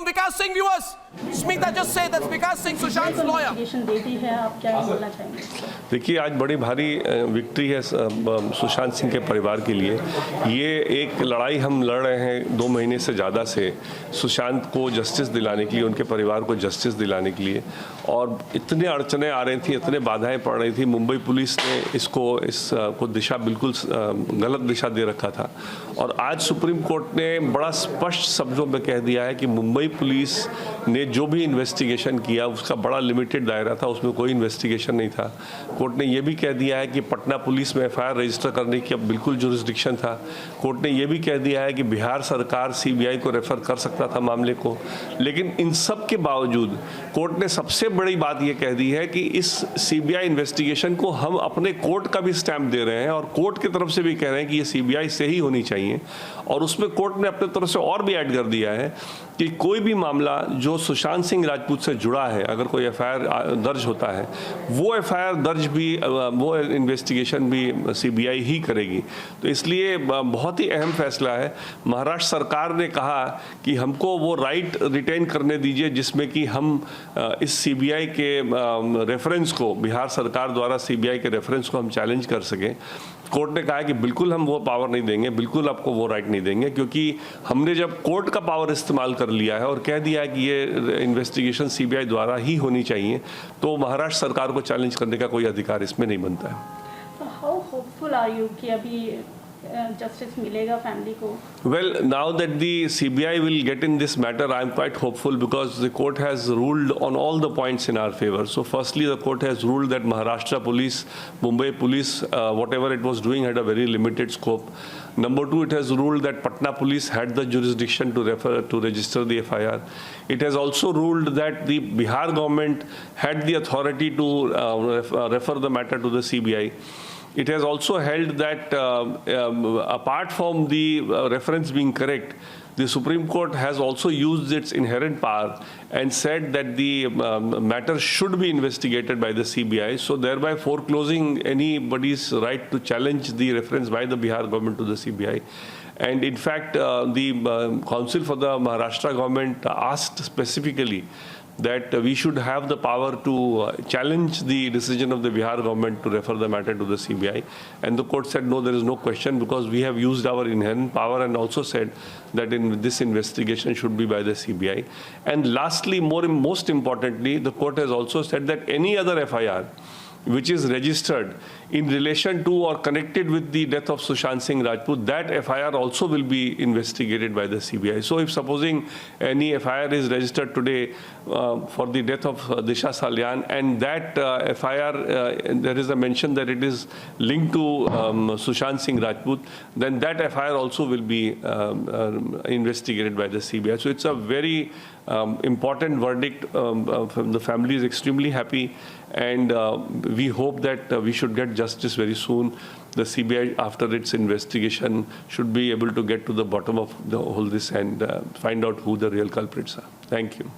from Vikas Singh, viewers. Smita, just say that's Vikas Singh, Sushant's lawyer. देती है, आप क्या बोलना चाहेंगे? देखिए, आज बड़ी भारी विक्ट्री है सुशांत सिंह के परिवार के लिए। ये एक लड़ाई हम लड़ रहे हैं 2 महीने से ज़्यादा से, सुशांत को जस्टिस दिलाने के लिए, उनके परिवार को जस्टिस दिलाने के लिए। और इतने अड़चने आ रही थी, इतने बाधाएं पड़ रही थी। मुंबई पुलिस ने इसको दिशा बिल्कुल गलत दिशा दे रखा था। और आज सुप्रीम कोर्ट ने बड़ा स्पष्ट शब्दों में कह दिया है कि मुंबई पुलिस ने जो भी इन्वेस्टिगेशन किया उसका बड़ा लिमिटेड दायरा था, उसमें कोई इन्वेस्टिगेशन नहीं था। कोर्ट ने यह भी कह दिया है कि पटना पुलिस में एफआईआर रजिस्टर करने की अब बिल्कुल जुरिस्डिक्शन था। कोर्ट ने यह भी कह दिया है कि बिहार सरकार सीबीआई को रेफर कर सकता था मामले को। लेकिन इन सब के बावजूद कोर्ट ने सबसे बड़ी बात यह कह दी है कि इस सीबीआई इन्वेस्टिगेशन को हम अपने कोर्ट का भी स्टैंप दे रहे हैं और कोर्ट की तरफ से भी कह रहे हैं कि ये सीबीआई से ही होनी चाहिए। और उसमें कोर्ट ने अपने तरफ से और भी ऐड कर दिया है कि कोई भी मामला जो सुशांत सिंह राजपूत से जुड़ा है, अगर कोई एफआईआर दर्ज होता है, वो एफआईआर दर्ज भी, वो इन्वेस्टिगेशन भी सीबीआई ही करेगी। तो इसलिए बहुत ही अहम फैसला है। महाराष्ट्र सरकार ने कहा कि हमको वो राइट रिटेन करने दीजिए जिसमें कि हम इस सीबीआई के रेफरेंस को, बिहार सरकार द्वारा सीबीआई के रेफरेंस को हम चैलेंज कर सकें। कोर्ट ने कहा है कि बिल्कुल हम वो पावर नहीं देंगे, बिल्कुल आपको वो राइट नहीं देंगे, क्योंकि हमने जब कोर्ट का पावर इस्तेमाल कर लिया है और कह दिया है कि ये इन्वेस्टिगेशन सीबीआई द्वारा ही होनी चाहिए, तो महाराष्ट्र सरकार को चैलेंज करने का कोई अधिकार इसमें नहीं बनता है। हाउ होपफुल आर यू कि अभी जस्टिस मिलेगा फैमिली को? Well, now that the CBI will get in this matter, I am quite hopeful because the court has ruled on all the points in our favor. So firstly, the court has ruled that Maharashtra police, Mumbai police, whatever it was doing had a very limited scope. Number 2, it has ruled that Patna police had the jurisdiction to register the FIR. It has also ruled that the Bihar government had the authority to refer the matter to the CBI. It has also held that apart from the reference being correct, the Supreme Court has also used its inherent power and said that the matter should be investigated by the CBI, so thereby foreclosing anybody's right to challenge the reference by the Bihar government to the CBI. And in fact, the Council for the Maharashtra government asked specifically that we should have the power to challenge the decision of the Bihar government to refer the matter to the CBI. And the court said, no, there is no question, because we have used our inherent power, and also said that this investigation should be by the CBI. And lastly, most importantly, the court has also said that any other FIR which is registered in relation to or connected with the death of Sushant Singh Rajput, that FIR also will be investigated by the CBI. So if supposing any FIR is registered today for the death of Disha Salyan, and that FIR, there is a mention that it is linked to Sushant Singh Rajput, then that FIR also will be investigated by the CBI. So it's a very important verdict. The family is extremely happy, and we hope that we should get justice very soon. The CBI, after its investigation, should be able to get to the bottom of the whole this and find out who the real culprits are. Thank you.